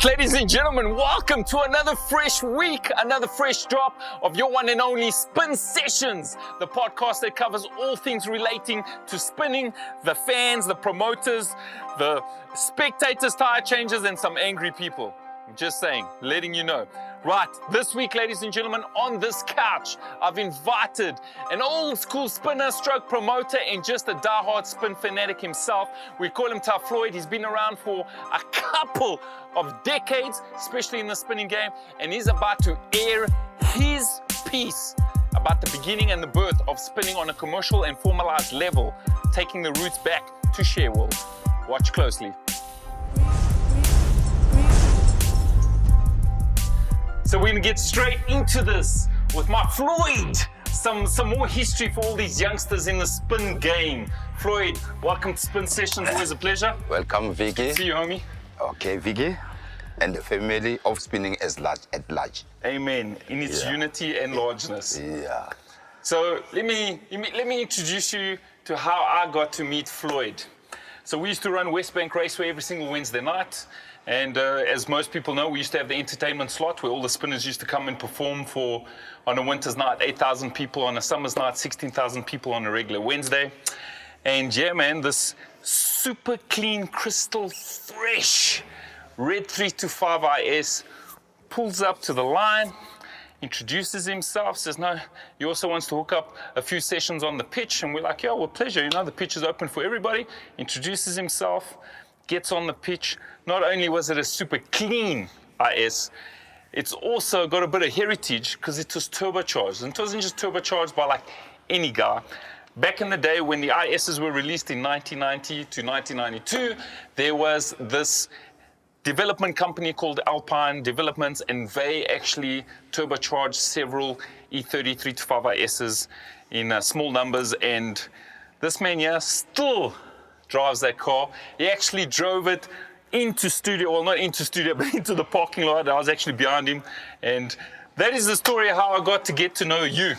Right, ladies and gentlemen, welcome to another fresh week, another fresh drop of your one and only Spin Sessions, the podcast that covers all things relating to spinning, the fans, the promoters, the spectators, tire changers, and some angry people. I'm just saying, letting you know. Right, this week, ladies and gentlemen, on this couch, I've invited an old school spinner, stroke promoter, and just a diehard spin fanatic himself. We call him Ta Floyd. He's been around for a couple of decades, especially in the spinning game, and he's about to air his piece about the beginning and the birth of spinning on a commercial and formalized level, taking the roots back to ShareWorld. Watch closely. So we're gonna get straight into this with my Floyd. Some more history for all these youngsters in the spin game. Floyd, welcome to Spin Sessions. Always a pleasure. Welcome, Vicky. See you, homie. Okay, Vicky, and the family of spinning at large. Amen. In its unity and largeness. Yeah. So let me introduce you to how I got to meet Floyd. So we used to run WesBank Raceway every single Wednesday night. And as most people know, we used to have the entertainment slot where all the spinners used to come and perform for, on a winter's night, 8,000 people, on a summer's night, 16,000 people on a regular Wednesday. And yeah, man, this super clean, crystal fresh red 325 IS pulls up to the line, introduces himself, says, no, he also wants to hook up a few sessions on the pitch. And we're like, yeah, well, pleasure, the pitch is open for everybody. Introduces himself, gets on the pitch. Not only was it a super clean IS, it's also got a bit of heritage because it was turbocharged. And it wasn't just turbocharged by like any guy. Back in the day when the ISs were released in 1990 to 1992, there was this development company called Alpine Developments, and they actually turbocharged several E30 325 ISs in small numbers. And this man here still drives that car. He actually drove it into studio, well, not into studio, but into the parking lot. I was actually behind him. And that is the story of how I got to get to know you.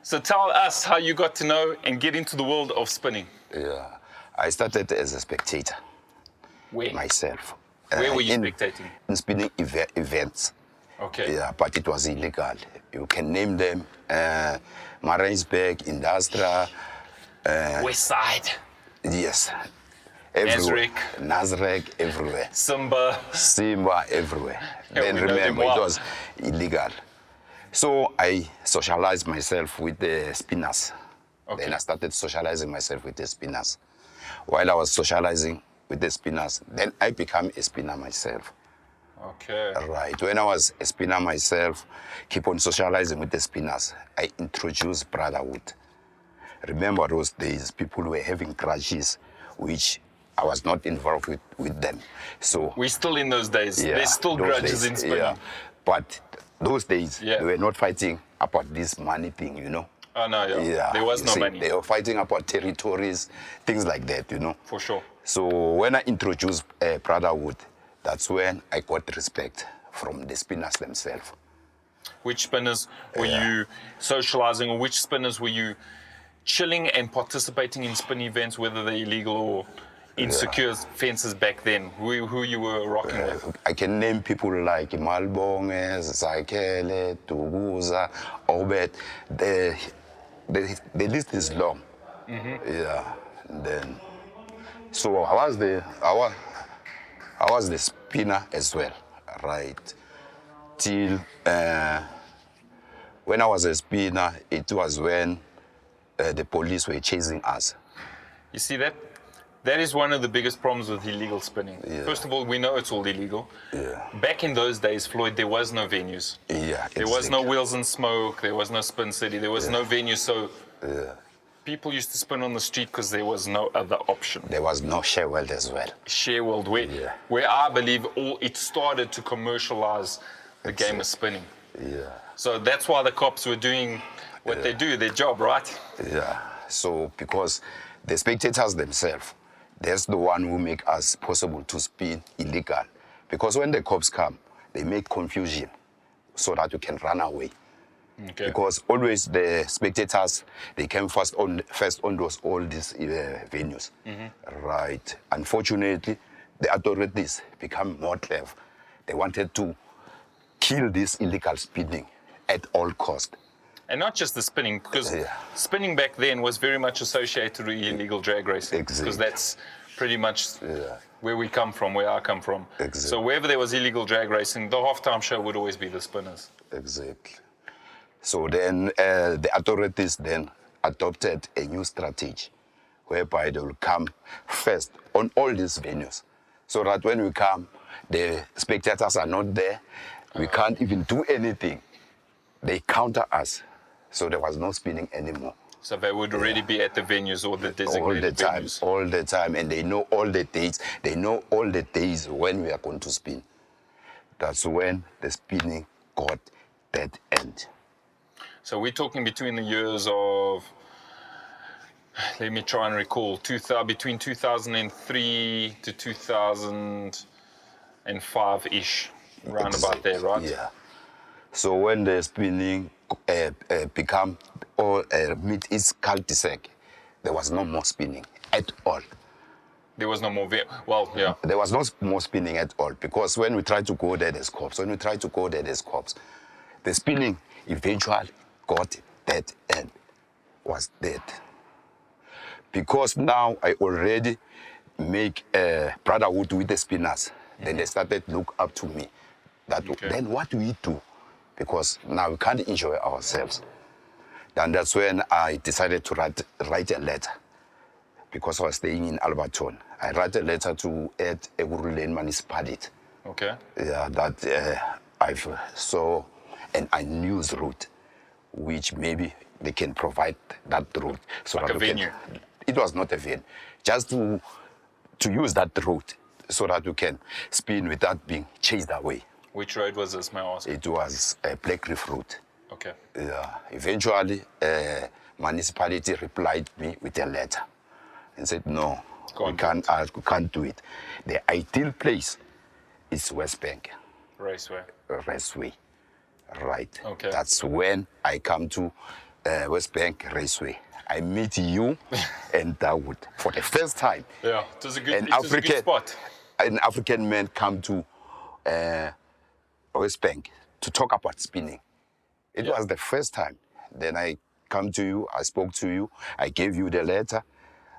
So tell us how you got to know and get into the world of spinning. Yeah, I started as a spectator. Where? Myself. Where were you spectating? In spinning events. Okay. Yeah, but it was illegal. You can name them, Maritzburg, Industria. West Side. Yes. Everywhere. Nasrec, everywhere. Simba, everywhere. Yeah, Then we know them remember, well. it was illegal. So I socialized myself with the spinners. Okay. Then I started socializing myself with the spinners. While I was socializing with the spinners, then I became a spinner myself. Okay. Right. When I was a spinner myself, keep on socializing with the spinners, I introduced brotherhood. Remember those days, people were having grudges, which I was not involved with them. So We're still in those days. yeah, There's still those grudges days, in spinning. yeah. But those days, Yeah. they were not fighting about this money thing, Oh, no, yeah. Yeah, There was you no see, money. They were fighting about territories, things like that, For sure. So when I introduced brotherhood, that's when I got respect from the spinners themselves. Which spinners were you socializing, or which spinners were you chilling and participating in spin events, whether they're illegal or insecure fences back then? Who you were rocking with? I can name people like Malbonge, Zakele, Tuguza, Obet. The list is long. Yeah. And then, so I was the spinner as well, right? Till when I was a spinner, it was when the police were chasing us. You see that? That is one of the biggest problems with illegal spinning. Yeah. First of all, we know it's all illegal. Yeah. Back in those days, Floyd, there was no venues. Yeah. There was no Wheels and Smoke. There was no Spin City. There was no venue. So people used to spin on the street because there was no other option. There was no ShareWorld as well. ShareWorld, where I believe it started to commercialize the game of spinning. Yeah. So that's why the cops were doing what they do, their job, right? Yeah. So because the spectators themselves, that's the one who make us possible to spin illegal. Because when the cops come, they make confusion so that you can run away. Okay. Because always the spectators, they came first on all these venues. Right. Unfortunately, the authorities become more clever. They wanted to kill this illegal spinning at all cost. And not just the spinning, because Yeah. spinning back then was very much associated with illegal drag racing. Exactly. Because that's pretty much where we come from, where I come from. Exactly. So wherever there was illegal drag racing, the halftime show would always be the spinners. Exactly. So then the authorities then adopted a new strategy whereby they will come first on all these venues. So that when we come, the spectators are not there. We can't even do anything. They counter us. So there was no spinning anymore. So they would already be at the venues or the All designated the time, venues. all the time. And they know all the dates. They know all the days when we are going to spin. That's when the spinning got dead end. So we're talking between the years of, let me try and recall, between 2003 to 2005-ish, round about there, right? Yeah. So when the spinning become or meet its cul-de-sac, there was no more spinning at all. There was no more, yeah. There was no more spinning at all because when we tried to go there, there's cops. When we tried to go there, there's cops. The spinning eventually got dead end, was dead. Because now I already make a brotherhood with the spinners. Then they started to look up to me. Then what do we do? Because now we can't enjoy ourselves. Then that's when I decided to write a letter. Because I was staying in Alberton. I wrote a letter to Ed Egurulane municipality. Okay. Yeah, that I saw a news route, which maybe they can provide that route. So like that a venue? It was not a venue. Just to use that route so that you can spin without being chased away. Which road was this, may I ask? It was a Black Reef route. Okay. Eventually, municipality replied me with a letter and said, no, we can't do it. The ideal place is WesBank. Raceway. Raceway, right. Okay. That's when I come to WesBank Raceway. I meet you and Dawood for the first time. Yeah, it was a good spot. An African man come to WesBank to talk about spinning. It was the first time. Then I come to you, I spoke to you, I gave you the letter.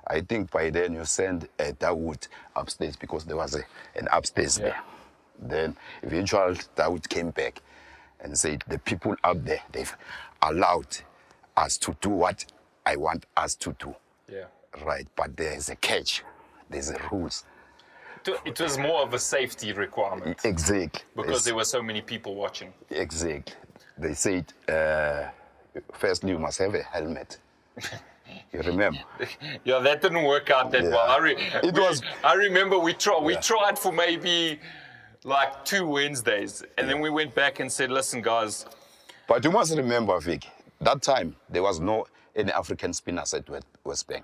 I think by then you sent Dawood upstairs because there was an upstairs there. Then eventually Dawood came back and said, the people up there, they've allowed us to do what I want us to do. Yeah. Right, but there's a catch, there's a rules. It was more of a safety requirement. Exactly. Because there were so many people watching. Exactly. They said, firstly, you must have a helmet. You remember? Yeah, that didn't work out that well. I remember we tried for maybe like 2 Wednesdays, and then we went back and said, listen, guys. But you must remember, Vic, that time there was no any African spinners at WesBank.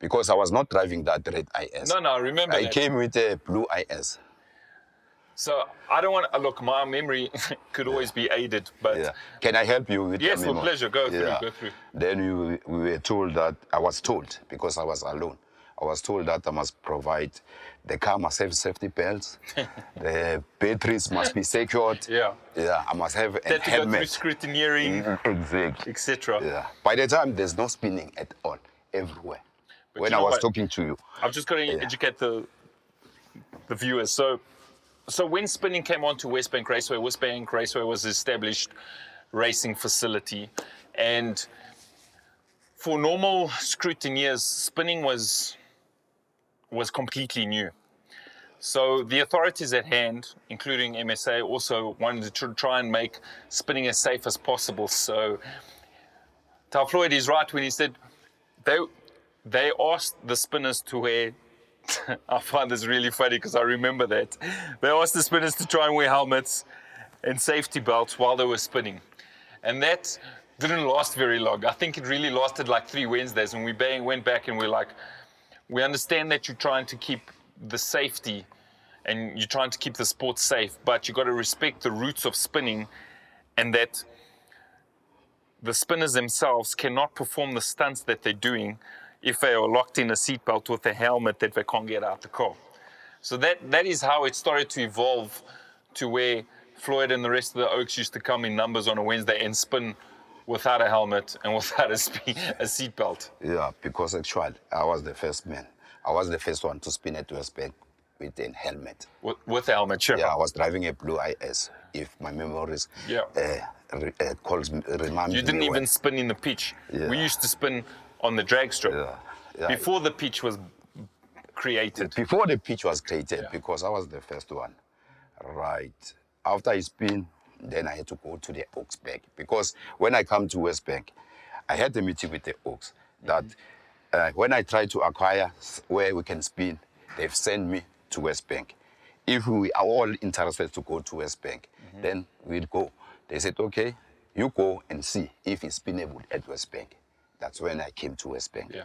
Because I was not driving that red IS. No, I remember I that. came with a blue IS. So I don't want to, look, my memory could always be aided, but... Can I help you with Yes, with pleasure, go through. Then we were told that, I was told, because I was alone, I was told that I must provide, the car must have safety belts, the batteries must be secured. I must have a helmet. Go through scrutineering, exactly, etc. By the time, there's no spinning at all, everywhere. But when I was talking to you. I've just got to educate the viewers. So when spinning came onto WesBank Raceway was an established racing facility. And for normal scrutineers, spinning was completely new. So the authorities at hand, including MSA, also wanted to try and make spinning as safe as possible. So Ta Floyd is right when he said they asked the spinners to wear, I find this really funny because I remember that. They asked the spinners to try and wear helmets and safety belts while they were spinning. And that didn't last very long. I think it really lasted like 3 Wednesdays, and we went back and we're like, we understand that you're trying to keep the safety and you're trying to keep the sport safe, but you've got to respect the roots of spinning, and that the spinners themselves cannot perform the stunts that they're doing if they are locked in a seatbelt with a helmet that they can't get out the car. So that is how it started to evolve to where Floyd and the rest of the Oaks used to come in numbers on a Wednesday and spin without a helmet and without a seatbelt. Yeah, because actually, I was the first man. I was the first one to spin at WesBank with a helmet. With a helmet, sure. Yeah, I was driving a blue IS, if my memories reminds me. You didn't even spin in the pitch. Yeah. We used to spin on the drag strip Yeah. before the pitch was created. Before the pitch was created, because I was the first one. Right. After I spin, then I had to go to the Oaks Bank. Because when I come to WesBank, I had a meeting with the Oaks that when I try to acquire where we can spin, they've sent me to WesBank. If we are all interested to go to WesBank, then we'll go. They said, okay, you go and see if it's spinnable at WesBank. That's when I came to WesBank. Yeah.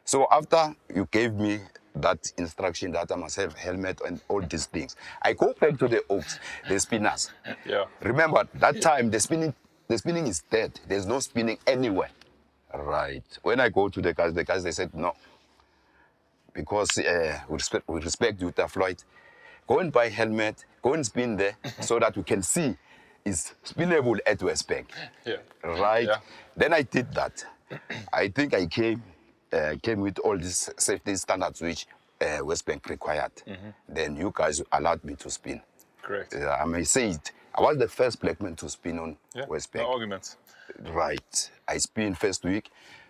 So after you gave me that instruction that I must have helmet and all these things, I go back to the Oaks, the spinners. Yeah. Remember, that time the spinning is dead. There's no spinning anywhere. Right. When I go to the guys, they said no. Because we respect you, Ta Floyd. Go and buy helmet, go and spin there so that we can see it's spinnable at WesBank. Yeah. Right. Yeah. Then I did that. I think I came with all these safety standards which WesBank required. Then you guys allowed me to spin. Correct. I may say it. I was the first black man to spin on WesBank. No arguments. Right. I spin first week.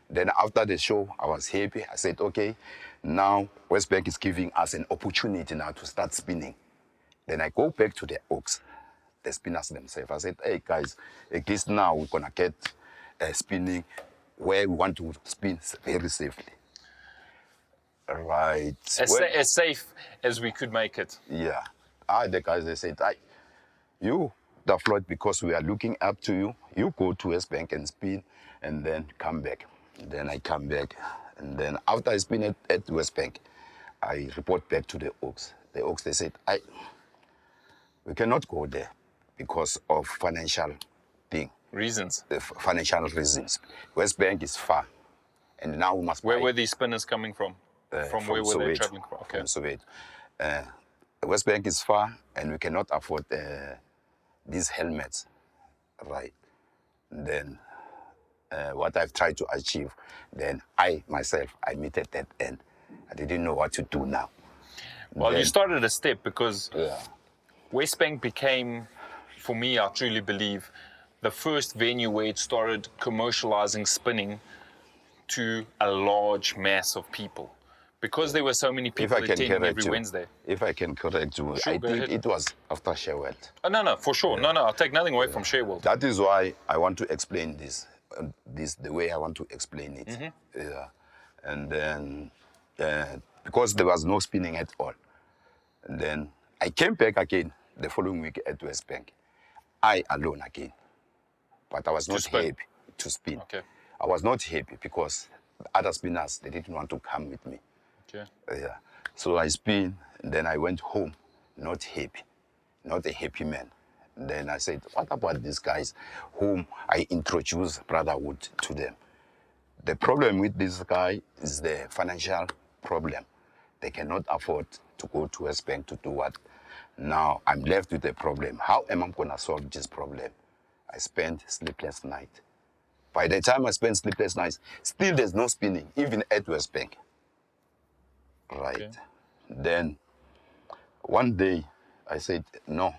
Then after the show, I was happy. I said, okay, now WesBank is giving us an opportunity now to start spinning. Then I go back to the Oaks, the spinners themselves. I said, hey guys, at least now we're gonna get spinning where we want to spin very safely. Right. As safe as we could make it. Yeah. The guys, they said, you, Ta Floyd, because we are looking up to you, you go to WesBank and spin and then come back. Then I come back. And then after I spin at WesBank, I report back to the Oaks. The Oaks, they said, we cannot go there because of financial thing. Reasons. The financial reasons. WesBank is far. And now we must Where buy. were these spinners coming from? From where were they traveling from? Okay. From Soviet. WesBank is far and we cannot afford these helmets. Right. Then what I've tried to achieve, then I myself, I meet at that end. I didn't know what to do now. Well, Then- you started a step because Yeah. WesBank became, for me, I truly believe, the first venue where it started commercializing spinning to a large mass of people. Because there were so many If people I can attending correct every you, Wednesday. if I can correct you, Sure, I go think ahead. it was after Sherwood. Oh, no, for sure. No, I'll take nothing away from Shareworld. That is why I want to explain this, the way I want to explain it. Yeah. And then, because there was no spinning at all, and then I came back again the following week at WesBank. I alone again. But I was not spin. happy to spin. Okay. I was not happy because the other spinners, they didn't want to come with me. Okay. Yeah. So I spin, and then I went home, not happy, not a happy man. Then I said, what about these guys whom I introduced brotherhood to them? The problem with this guy is the financial problem. They cannot afford to go to WesBank to do what? Now I'm left with a problem. How am I going to solve this problem? I spent sleepless night. By the time I spent sleepless nights, still there's no spinning, even at WesBank. Right. Okay. Then one day I said, no,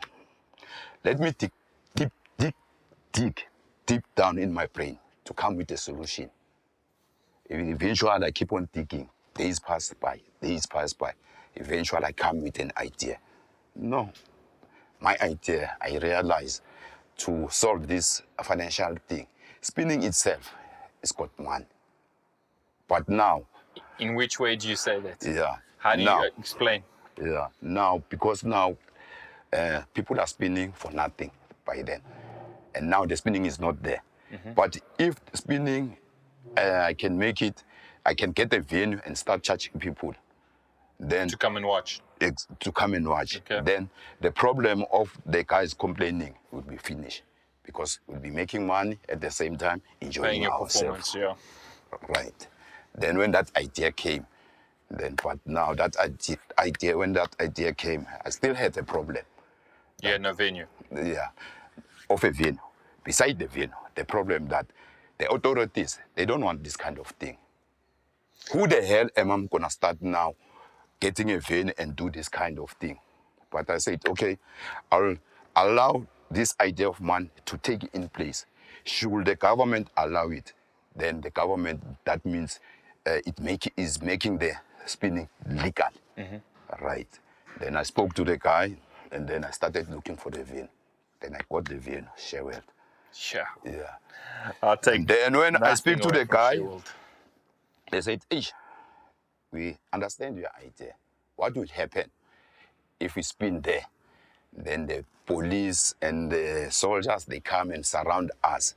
let me dig deep down in my brain to come with a solution. Eventually I keep on digging. Days pass by. Eventually I come with an idea. No. My idea, I realized, to solve this financial thing, spinning itself has got money. But now, In which way do you say that? yeah. How do now, you explain? Yeah, now, because now people are spinning for nothing by then. And now the spinning is not there. But if spinning, I can make it, I can get a venue and start charging people. Then To come and watch. to come and watch. Okay. Then the problem of the guys complaining would be finished. Because we'll be making money at the same time, enjoying Playing your ourselves. performance, yeah. Right. Then when that idea came, but now that idea, when that idea came, I still had a problem. Yeah, no venue. Yeah, of a venue. Beside the venue, the problem that the authorities, they don't want this kind of thing. Who the hell am I gonna start now getting a venue and do this kind of thing? But I said, okay, I'll allow this idea of mine to take in place. Should the government allow it, then the government, that means is making the spinning legal. Right. Then I spoke to the guy, and then I started looking for the vein. Then I got the vein, Sherwood. Yeah. Yeah. I'll take And then when I nothing speak to away the from guy, Sherwold. they said, "Ish, we understand your idea. What would happen if we spin there? Then the police and the soldiers, they come and surround us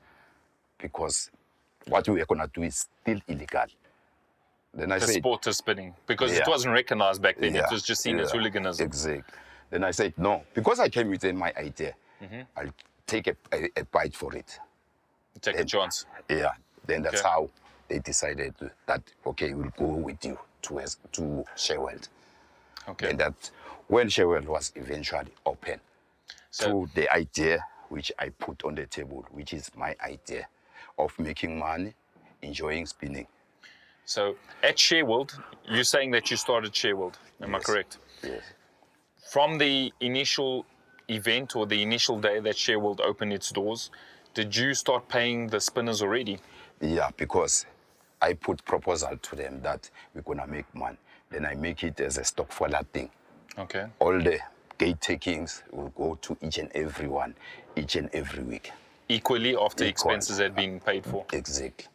because what we are going to do is still illegal." Then I The said, sport of spinning, because it Yeah. wasn't recognized back then. It Yeah, was just seen as yeah, hooliganism. Exactly. Then I said, no, because I came with my idea, I'll take a bite for it. Take a chance. Yeah. Then that's Okay. how they decided that, okay, we'll go with you to Sherwood. Okay. And that when Sherwood was eventually open, through the idea which I put on the table, which is my idea of making money, enjoying spinning. So at Sherwold, you're saying that you started Sherwold. Am I Yes. correct? Yes. From the initial event or the initial day that Sherwold opened its doors, did you start paying the spinners already? Yeah, because I put proposal to them that we're gonna make money. Then I make it as a stock for that thing. Okay. All the gate takings will go to each and every one, each and every week. Equally after Equal. expenses had been paid for. Exactly.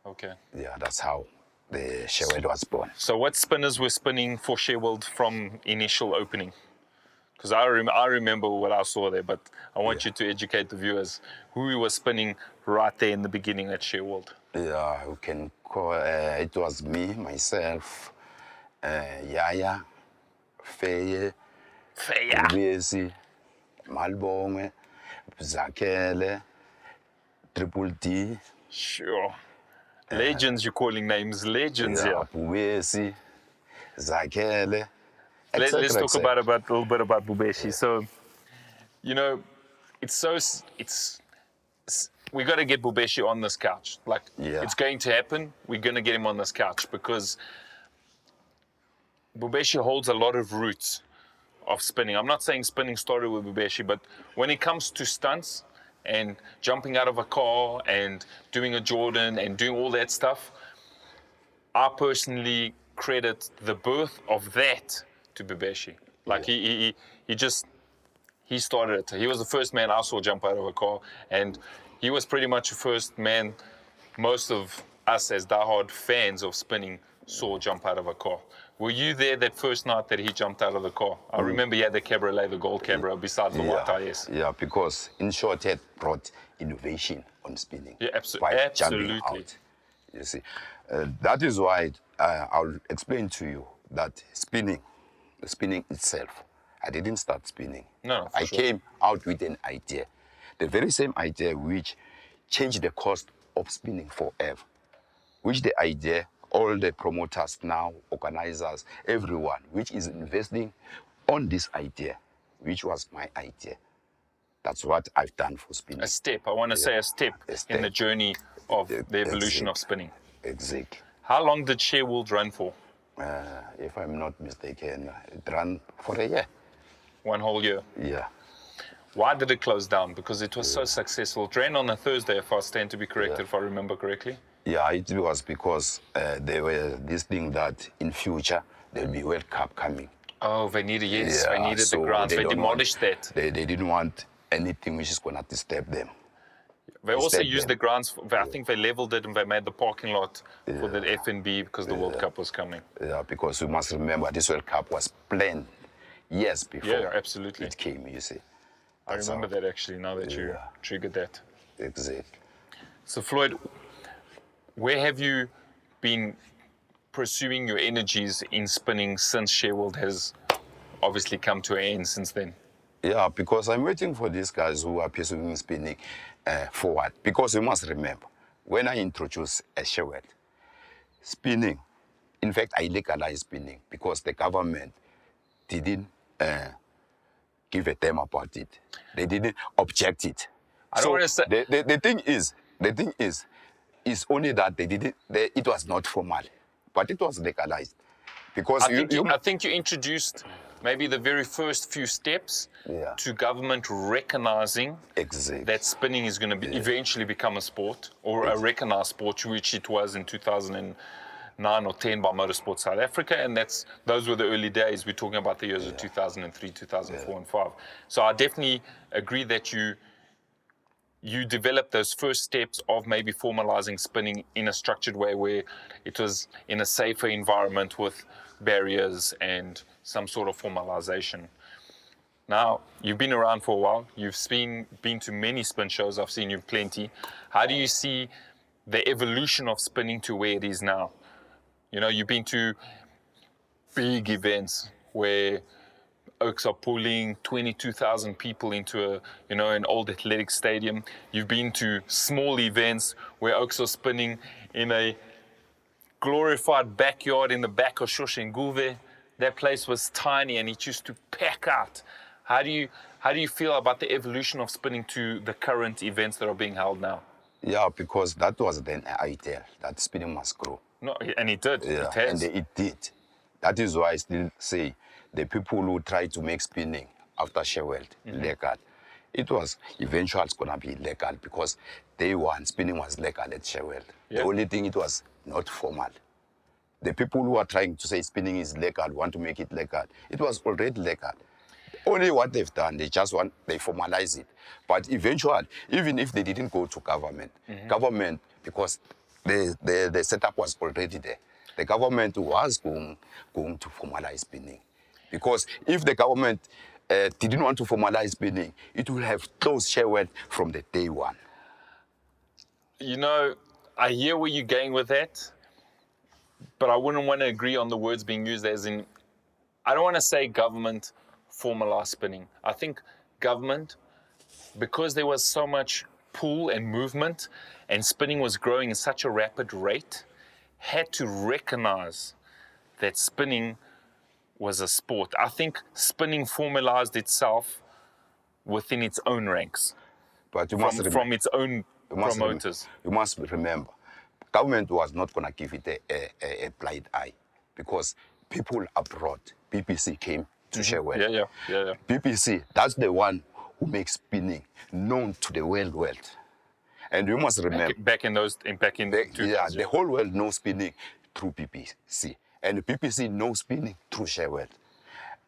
Okay. Yeah, that's how the Sherwood was born. So what spinners were spinning for Sherwold from initial opening? Because I remember what I saw there, but I want you to educate the viewers who was spinning right there in the beginning at Sherwold. Yeah, we can call it was me, myself, Yaya, Feye, Fair. Ubesi, Malbonge, Zakele, Triple D, Sure. Legends, you're calling names. Legends, yeah. Ubesi, Zakele. Let's talk about a little bit about Bubeshi. So, you know, we got to get Bubeshi on this couch. Like, Yeah. it's going to happen. We're going to get him on this couch because Bubeshi holds a lot of roots of spinning. I'm not saying spinning started with Bubeshi, but when it comes to stunts and jumping out of a car and doing a Jordan and doing all that stuff, I personally credit the birth of that to Bubeshi. Like he started it. He was the first man I saw jump out of a car, and he was pretty much the first man most of us as diehard fans of spinning saw jump out of a car. Were you there that first night that he jumped out of the car? I remember he had the cabriolet, the gold cabriolet, besides the white tires. Yeah, because in short, it brought innovation on spinning. Yeah, by jumping absolutely. out. You see, that is why I'll explain to you that spinning itself, I didn't start spinning. No, for I sure. came out with an idea, the very same idea which changed the cost of spinning forever. Which the idea, all the promoters now, organizers, everyone, which is investing on this idea, which was my idea. That's what I've done for spinning. A step, I want to say a step in the journey of the evolution of Exact. spinning. Exactly. How long did Sherwold run for? If I'm not mistaken, it ran for a year. 1 whole year. Yeah. Why did it close down? Because it was so successful. It ran on a Thursday, if I stand to be corrected, if I remember correctly. Yeah, it was because there were this thing that in future there'll be World Cup coming. Oh, they needed, yes, Yeah, they needed so the grounds. They don't demolished want, that. They didn't want anything which is going to disturb them. They also Disturb used them. the grounds. I think they leveled it and they made the parking lot for the F&B because the World Cup was coming. Yeah, because we must remember this World Cup was planned years before Yeah, absolutely. it came, you see. I remember that actually, now that you triggered that. Exactly. So Floyd, where have you been pursuing your energies in spinning since Sherwold has obviously come to an end since then? Yeah, because I'm waiting for these guys who are pursuing spinning forward. Because you must remember, when I introduced a Sherwood, spinning, in fact, I legalized spinning because the government didn't give a damn about it. They didn't object it. I don't wanna say- the thing is, it's only that it was not formal, but it was legalized. Because I think you introduced maybe the very first few steps Yeah. to government recognizing Exactly. that spinning is going to be eventually become a sport, or a recognized sport, which it was in 2009 or 10 by Motorsport South Africa, and those were the early days. We're talking about the years of 2003, 2004, and 5. So I definitely agree that you developed those first steps of maybe formalizing spinning in a structured way, where it was in a safer environment with barriers and some sort of formalization. Now, you've been around for a while. You've been to many spin shows. I've seen you plenty. How do you see the evolution of spinning to where it is now? You know, you've been to big events where Oaks are pulling 22,000 people into an old athletic stadium. You've been to small events where Oaks are spinning in a glorified backyard in the back of Shoshenguve. That place was tiny and it used to pack out. How do you feel about the evolution of spinning to the current events that are being held now? Yeah, because that was then an idea that spinning must grow. No, and it did. Yeah, It has. and it did. That is why I still say the people who try to make spinning after Sheffield legal, it was eventually going to be legal because day one spinning was legal at Sheffield. Yeah. The only thing, it was not formal. The people who are trying to say spinning is legal, want to make it legal, it was already legal. Only what they've done, they formalize it. But eventually, even if they didn't go to government, because the setup was already there, the government was going to formalize spinning. Because if the government didn't want to formalize spinning, it would have closed Sheffield from the day one. You know, I hear where you're going with that, but I wouldn't want to agree on the words being used as in, I don't want to say government formalized spinning. I think government, because there was so much pull and movement and spinning was growing at such a rapid rate, had to recognize that spinning was a sport. I think spinning formalized itself within its own ranks, But you from its own promoters. You must remember, government was not going to give it a blind eye because people abroad, BBC came to Sheffield. Yeah. BBC, that's the one who makes spinning known to the world. And you must remember, Back in 2000. yeah, the whole world knows spinning through BBC. And the BBC knows spinning through Sheffield.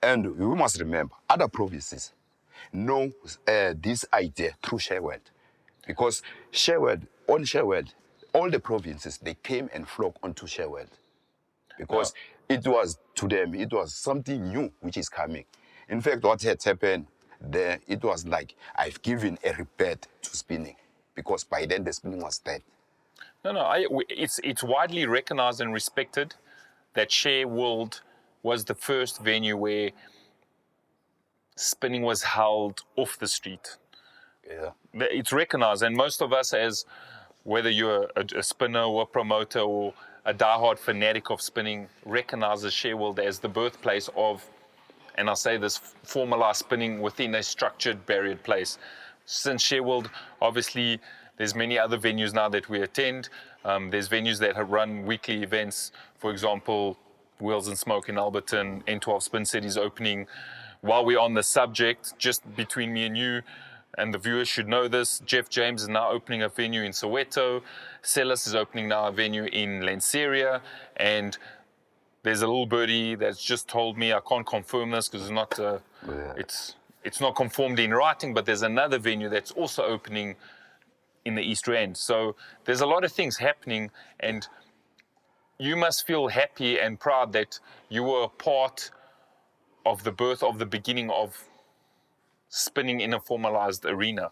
And we must remember, other provinces know this idea through Sheffield. Because on Sheffield, all the provinces, they came and flocked onto Sheffield. Because it was, to them, it was something new which is coming. In fact, what had happened there, it was like, I've given a rebirth to spinning. Because by then, the spinning was dead. No, it's widely recognized and respected that Sheffield was the first venue where spinning was held off the street. Yeah. It's recognized, and most of us, as whether you're a spinner or a promoter or a diehard fanatic of spinning, recognizes Sheffield as the birthplace of, and I say this, formalized spinning within a structured, barriered place. Since Sheffield, obviously, there's many other venues now that we attend. There's venues that have run weekly events. For example, Wheels and Smoke in Alberton, N12 Spin City's opening. While we're on the subject, just between me and you, and the viewers should know this, Jeff James is now opening a venue in Soweto. Celis is opening now a venue in Lanseria. And there's a little birdie that's just told me, I can't confirm this because it's not confirmed in writing, but there's another venue that's also opening in the East Rand. So there's a lot of things happening, and you must feel happy and proud that you were a part of the birth of the beginning of spinning in a formalized arena.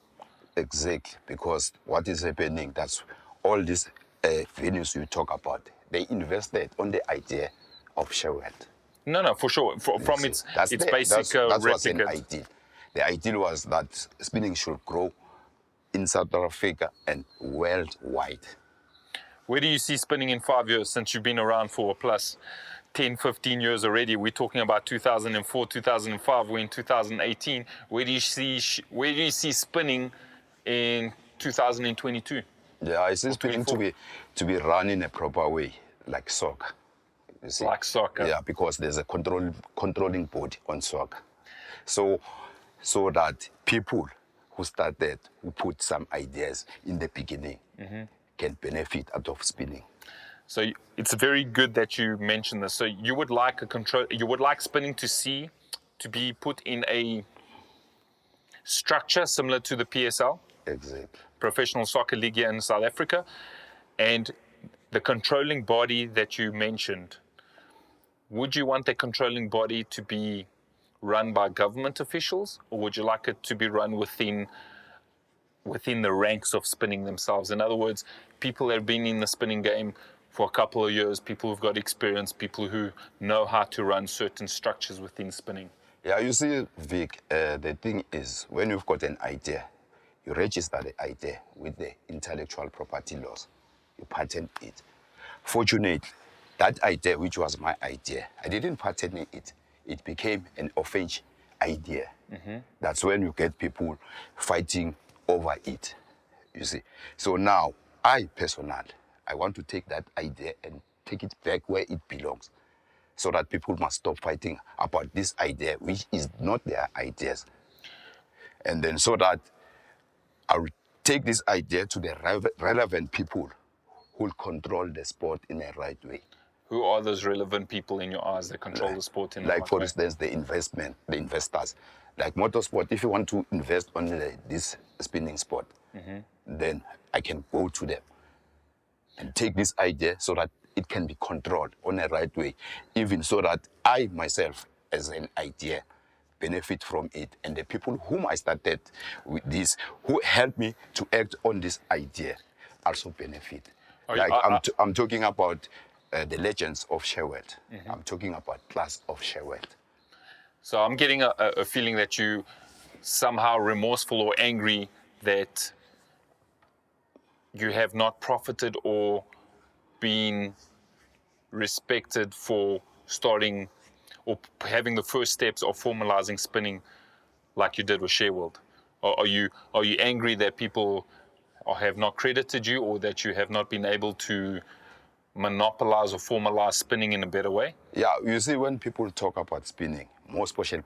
Exactly, because what is happening, that's all these venues you talk about, they invested on the idea of Sheffield. No, for sure. From its basic that's what's an replica. ideal. The ideal was that spinning should grow in South Africa and worldwide. Where do you see spinning in 5 years, since you've been around for plus 10, 15 years already. We're talking about 2004, 2005. We're in 2018. Where do you see spinning in 2022? Yeah, I see Or spinning 24? to be run in a proper way, like soccer. You see? Like soccer. Yeah, because there's a controlling body on soccer. So that people who started, who put some ideas in the beginning, can benefit out of spinning. So it's very good that you mentioned this. So you would like you would like spinning to be put in a structure similar to the PSL, Exactly. Professional Soccer League here in South Africa, and the controlling body that you mentioned. Would you want the controlling body to be run by government officials, or would you like it to be run within the ranks of spinning themselves? In other words, people that have been in the spinning game for a couple of years, people who've got experience, people who know how to run certain structures within spinning. Yeah, you see, Vic, the thing is, when you've got an idea, you register the idea with the intellectual property laws. You patent it. Fortunately, that idea, which was my idea, I didn't patent it. It became an offense idea. That's when you get people fighting over it, you see. So now, I personally, I want to take that idea and take it back where it belongs, so that people must stop fighting about this idea, which is not their ideas. And then so that I will take this idea to the relevant people who will control the sport in a right way. Who are those relevant people in your eyes that control the sport in the right way? Like, for instance, the investors. Like motorsport, if you want to invest on this spinning sport, then I can go to them and take this idea so that it can be controlled on a right way, even so that I myself, as an idea, benefit from it, and the people whom I started with this, who helped me to act on this idea, also benefit. I'm talking about the legends of Sherwood. I'm talking about class of Sherwood. So I'm getting a feeling that you somehow remorseful or angry that you have not profited or been respected for starting or having the first steps of formalizing spinning like you did with Shareworld. Are you angry that people have not credited you, or that you have not been able to monopolize or formalize spinning in a better way? Yeah, you see, when people talk about spinning, most special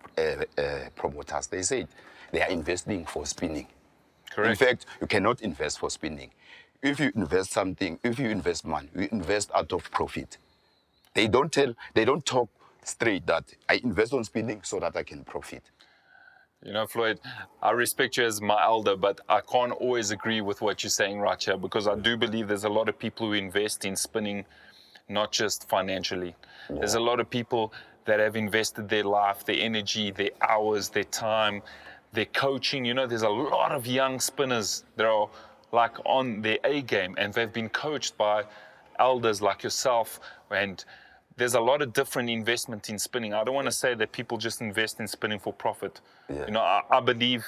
promoters, they say they are investing for spinning. Correct. In fact, you cannot invest for spinning. If you invest something, if you invest money, you invest out of profit. They don't talk straight that I invest on spinning so that I can profit. You know, Floyd, I respect you as my elder, but I can't always agree with what you're saying right here, because I do believe there's a lot of people who invest in spinning, not just financially. Yeah. There's a lot of people that have invested their life, their energy, their hours, their time, their coaching. You know, there's a lot of young spinners that are like on their A game, and they've been coached by elders like yourself, and there's a lot of different investment in spinning. I don't want to say that people just invest in spinning for profit. Yeah. You know, I believe,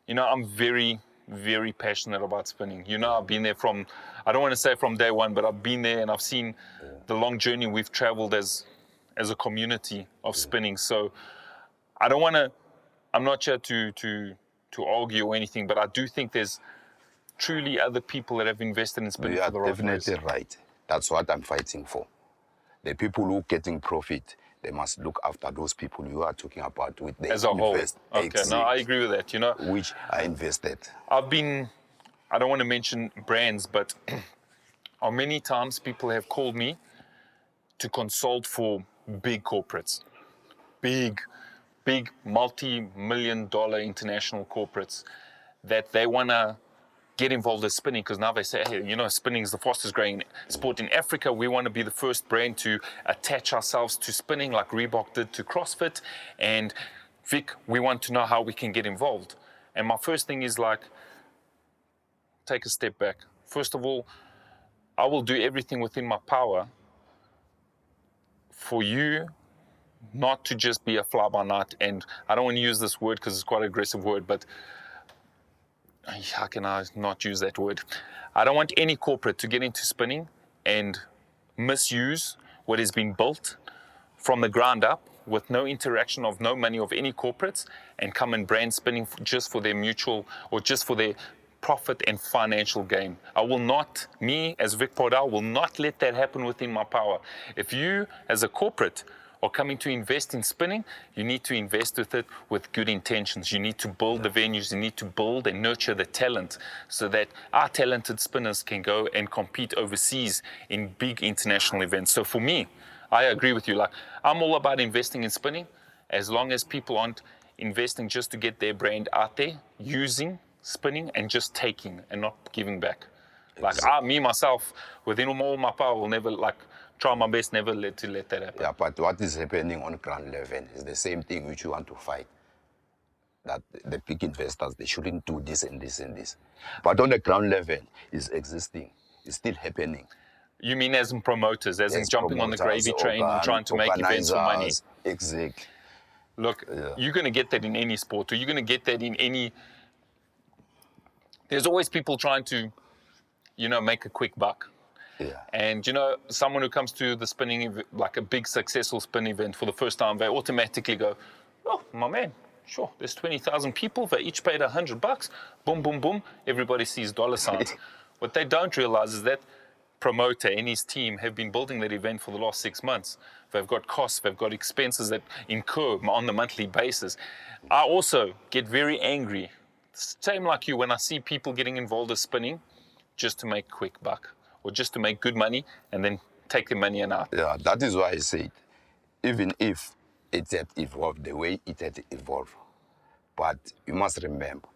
you know, I'm very, very passionate about spinning. You know, I've been there from, I don't want to say from day one, but I've been there and I've seen the long journey we've traveled as a community of spinning. So I don't want to, I'm not here to argue or anything, but I do think there's truly other people that have invested in spinning for the right You are definitely ways. right. That's what I'm fighting for. The people who are getting profit, they must look after those people you are talking about with the as a whole. Okay, no, I agree with that. You know, which I invested. I don't want to mention brands, but how many times people have called me to consult for big corporates, big multi-million-dollar international corporates, that they want to get involved in spinning, because now they say, hey, you know, spinning is the fastest growing sport in Africa. We want to be the first brand to attach ourselves to spinning like Reebok did to CrossFit. And Vic, we want to know how we can get involved. And my first thing is like, take a step back. First of all, I will do everything within my power for you not to just be a fly-by-night. And I don't want to use this word because it's quite an aggressive word, but how can I not use that word? I don't want any corporate to get into spinning and misuse what has been built from the ground up with no interaction of no money of any corporates and come and brand spinning just for their mutual or just for their profit and financial gain. I will not, me as Vic Pardal, will not let that happen within my power. If you as a corporate are coming to invest in spinning, you need to invest with it with good intentions. You need to build the venues, you need to build and nurture the talent so that our talented spinners can go and compete overseas in big international events. So for me, I agree with you. Like, I'm all about investing in spinning as long as people aren't investing just to get their brand out there, using spinning and just taking and not giving back. Like, me, myself, within all my power, will never, like, try my best never to let that happen. Yeah, but what is happening on ground level is the same thing which you want to fight. That the big investors, they shouldn't do this and this and this. But on the ground level, it's existing. It's still happening. You mean as in promoters, as in Yes, jumping on the gravy train and trying to make events for money? organizers, Exactly. Look, you're going to get that in any sport, or you're going to get that in any... There's always people trying to, make a quick buck. Yeah. And, someone who comes to the spinning, like a big successful spin event for the first time, they automatically go, oh, my man, sure, there's 20,000 people, they each paid $100. Boom, boom, boom. Everybody sees dollar signs. What they don't realize is that promoter and his team have been building that event for the last 6 months. They've got costs, they've got expenses that incur on the monthly basis. I also get very angry, same like you, when I see people getting involved in spinning just to make quick buck or just to make good money and then take the money and out. Yeah, that is why I said, even if it had evolved the way it had evolved, but you must remember,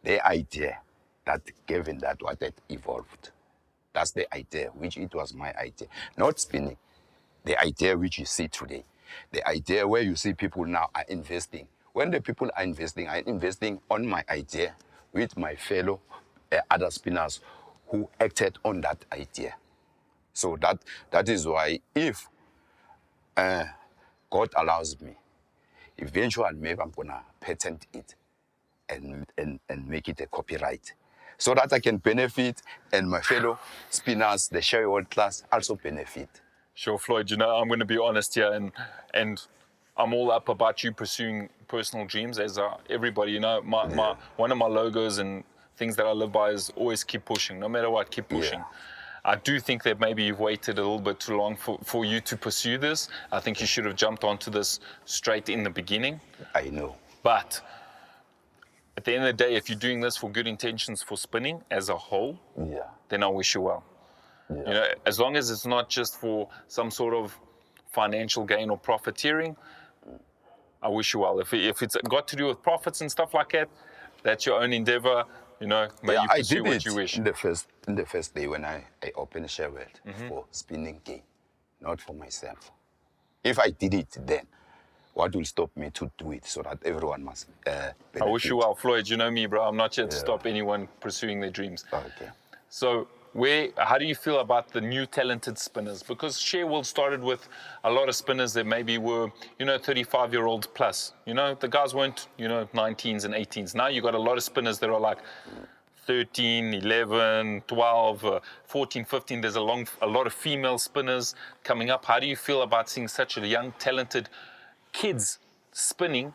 the idea that given that what had evolved, that's the idea, which it was my idea. Not spinning, the idea which you see today. The idea where you see people now are investing. When the people are investing on my idea with my fellow other spinners who acted on that idea. So that is why if God allows me, eventually maybe I'm gonna patent it and make it a copyright, so that I can benefit and my fellow spinners, the shareholder class, also benefit. Sure, Floyd, I'm going to be honest here, and I'm all up about you pursuing personal dreams, as everybody. One of my logos and things that I live by is always keep pushing, no matter what, keep pushing. I do think that maybe you've waited a little bit too long for you to pursue this. I think you should have jumped onto this straight in the beginning. I know. But at the end of the day, if you're doing this for good intentions for spinning as a whole, then I wish you well. As long as it's not just for some sort of financial gain or profiteering, I wish you well. If it's got to do with profits and stuff like that, that's your own endeavor. May you pursue what you wish. In the first day when I opened a share world for spinning gain, not for myself. If I did it then, what will stop me to do it so that everyone must benefit? I wish you well, Floyd. You know me, bro. I'm not here to stop anyone pursuing their dreams. Okay. So how do you feel about the new talented spinners? Because ShareWorld started with a lot of spinners that maybe were, 35-year-olds plus. The guys weren't, 19s and 18s. Now you got a lot of spinners that are like 13, 11, 12, 14, 15. There's a lot of female spinners coming up. How do you feel about seeing such a young, talented kids spinning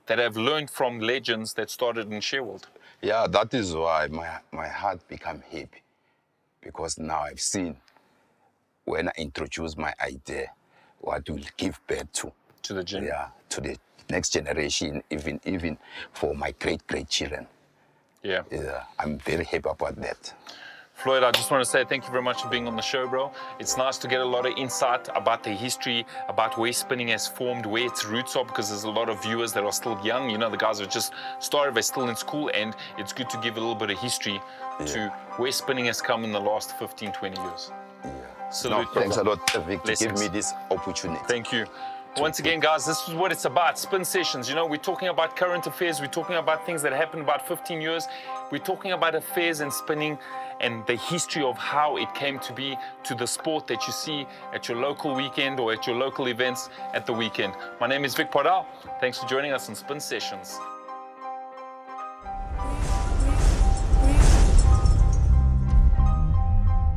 that have learned from legends that started in ShareWorld? Yeah, that is why my heart became happy. Because now I've seen, when I introduce my idea, what will give birth to the gen. Yeah, to the next generation, even for my great-grandchildren. Yeah. I'm very happy about that. Floyd, I just want to say thank you very much for being on the show, bro. It's nice to get a lot of insight about the history, about where spinning has formed, where its roots are, because there's a lot of viewers that are still young. The guys have just started, they're still in school, and it's good to give a little bit of history to where spinning has come in the last 15, 20 years. Salute, thanks a lot, Vic, to give Blessings. me this opportunity. Thank you. Once again, guys, this is what it's about, spin sessions. We're talking about current affairs. We're talking about things that happened about 15 years. We're talking about affairs and spinning and the history of how it came to be to the sport that you see at your local weekend or at your local events at the weekend. My name is Vic Pardal. Thanks for joining us on Spin Sessions.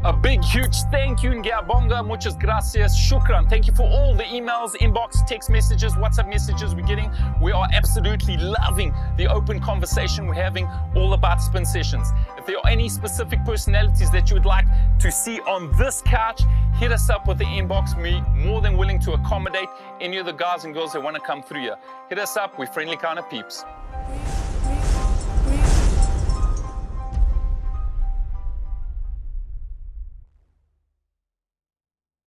A big, huge thank you, Ngiyabonga, muchas gracias, shukran. Thank you for all the emails, inbox, text messages, WhatsApp messages we're getting. We are absolutely loving the open conversation we're having all about spin sessions. If there are any specific personalities that you would like to see on this couch, hit us up with the inbox. We're more than willing to accommodate any of the guys and girls that want to come through here. Hit us up, we're friendly kind of peeps.